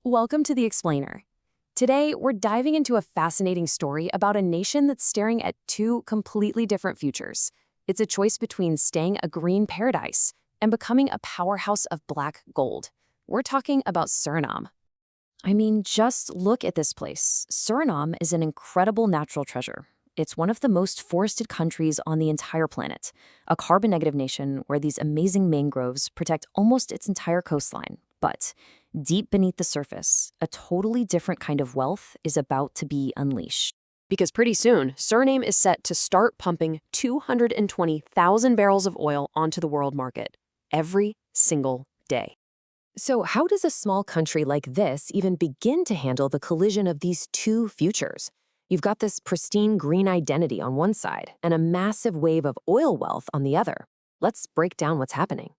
Welcome to The Explainer. Today, we're diving into a fascinating story about a nation that's staring at two completely different futures. It's a choice between staying a green paradise and becoming a powerhouse of black gold. We're talking about Suriname. I mean, just look at this place. Suriname is an incredible natural treasure. It's one of the most forested countries on the entire planet, a carbon-negative nation where these amazing mangroves protect almost its entire coastline. But deep beneath the surface, a totally different kind of wealth is about to be unleashed. Because pretty soon, Suriname is set to start pumping 220,000 barrels of oil onto the world market every single day. So how does a small country like this even begin to handle the collision of these two futures? You've got this pristine green identity on one side and a massive wave of oil wealth on the other. Let's break down what's happening.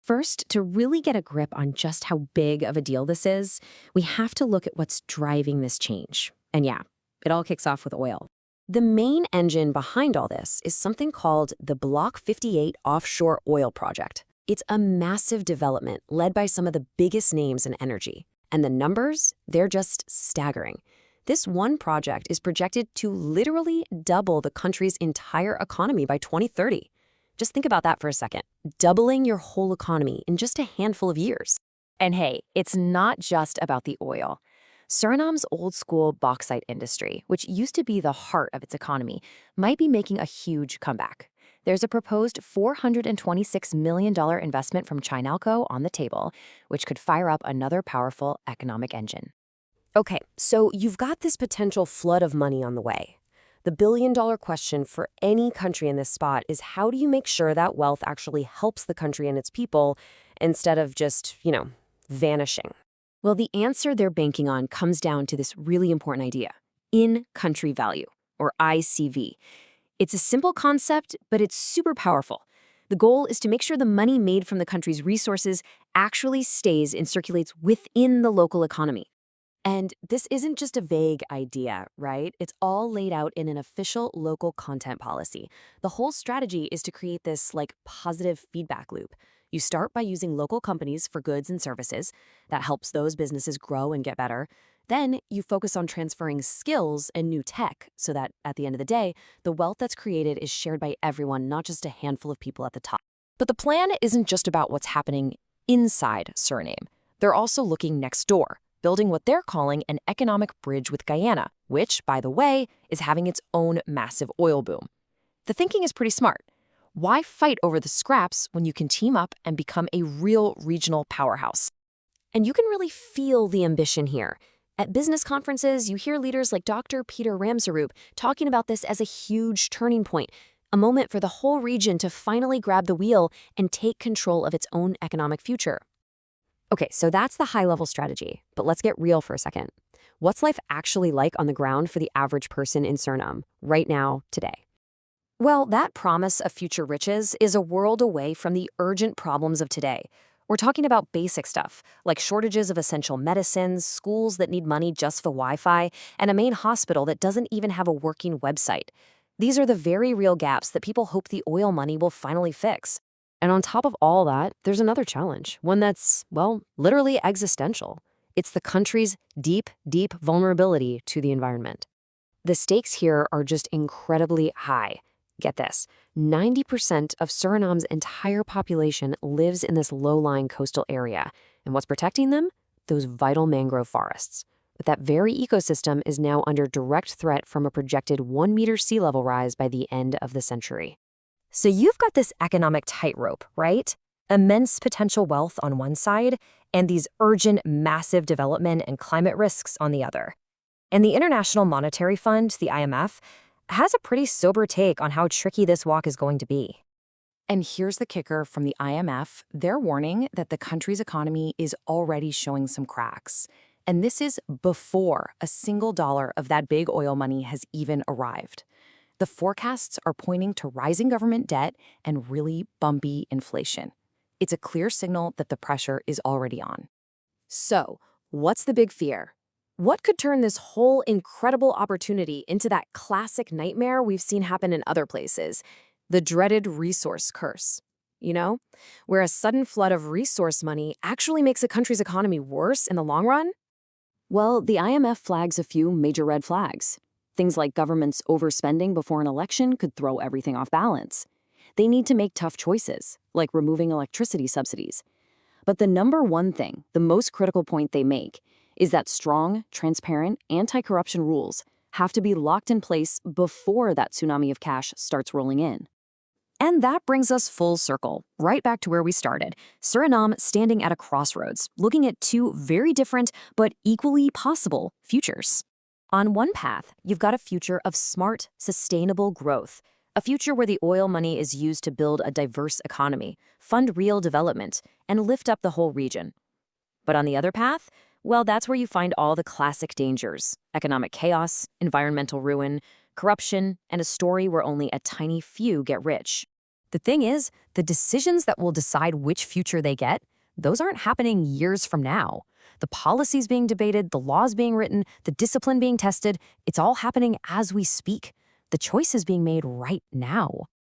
First, to really get a grip on just how big of a deal this is, we have to look at what's driving this change. And yeah, it all kicks off with oil. The main engine behind all this is something called the Block 58 Offshore Oil Project. It's a massive development led by some of the biggest names in energy. And the numbers, they're just staggering. This one project is projected to literally double the country's entire economy by 2030. Just think about that for a second. Doubling your whole economy in just a handful of years. And hey, it's not just about the oil. Suriname's old-school bauxite industry, which used to be the heart of its economy, might be making a huge comeback. There's a proposed $426 million investment from Chinalco on the table, which could fire up another powerful economic engine. Okay, so you've got this potential flood of money on the way. The billion-dollar question for any country in this spot is how do you make sure that wealth actually helps the country and its people instead of just, vanishing? Well, the answer they're banking on comes down to this really important idea, in-country value, or ICV. It's a simple concept, but it's super powerful. The goal is to make sure the money made from the country's resources actually stays and circulates within the local economy. And this isn't just a vague idea, right? It's all laid out in an official local content policy. The whole strategy is to create this, positive feedback loop. You start by using local companies for goods and services. That helps those businesses grow and get better. Then you focus on transferring skills and new tech so that, at the end of the day, the wealth that's created is shared by everyone, not just a handful of people at the top. But the plan isn't just about what's happening inside Suriname. They're also looking next door, building what they're calling an economic bridge with Guyana, which, by the way, is having its own massive oil boom. The thinking is pretty smart. Why fight over the scraps when you can team up and become a real regional powerhouse? And you can really feel the ambition here. At business conferences, you hear leaders like Dr. Peter Ramsarup talking about this as a huge turning point, a moment for the whole region to finally grab the wheel and take control of its own economic future. Okay, so that's the high-level strategy, but let's get real for a second. What's life actually like on the ground for the average person in Suriname, right now, today? Well, that promise of future riches is a world away from the urgent problems of today. We're talking about basic stuff, like shortages of essential medicines, schools that need money just for Wi-Fi, and a main hospital that doesn't even have a working website. These are the very real gaps that people hope the oil money will finally fix. And on top of all that, there's another challenge, one that's, literally existential. It's the country's deep, deep vulnerability to the environment. The stakes here are just incredibly high. Get this, 90% of Suriname's entire population lives in this low-lying coastal area. And what's protecting them? Those vital mangrove forests. But that very ecosystem is now under direct threat from a projected 1-meter sea level rise by the end of the century. So you've got this economic tightrope, right? Immense potential wealth on one side, and these urgent, massive development and climate risks on the other. And the International Monetary Fund, the IMF, has a pretty sober take on how tricky this walk is going to be. And here's the kicker from the IMF. They're warning that the country's economy is already showing some cracks. And this is before a single dollar of that big oil money has even arrived. The forecasts are pointing to rising government debt and really bumpy inflation. It's a clear signal that the pressure is already on. So, what's the big fear? What could turn this whole incredible opportunity into that classic nightmare we've seen happen in other places? The dreaded resource curse. Where a sudden flood of resource money actually makes a country's economy worse in the long run? Well, the IMF flags a few major red flags. Things like governments overspending before an election could throw everything off balance. They need to make tough choices, like removing electricity subsidies. But the number one thing, the most critical point they make, is that strong, transparent, anti-corruption rules have to be locked in place before that tsunami of cash starts rolling in. And that brings us full circle, right back to where we started. Suriname standing at a crossroads, looking at two very different but equally possible futures. On one path, you've got a future of smart, sustainable growth, a future where the oil money is used to build a diverse economy, fund real development, and lift up the whole region. But on the other path, well, that's where you find all the classic dangers: economic chaos, environmental ruin, corruption, and a story where only a tiny few get rich. The thing is, the decisions that will decide which future they get, those aren't happening years from now. The policies being debated, the laws being written, the discipline being tested, it's all happening as we speak. The choice is being made right now.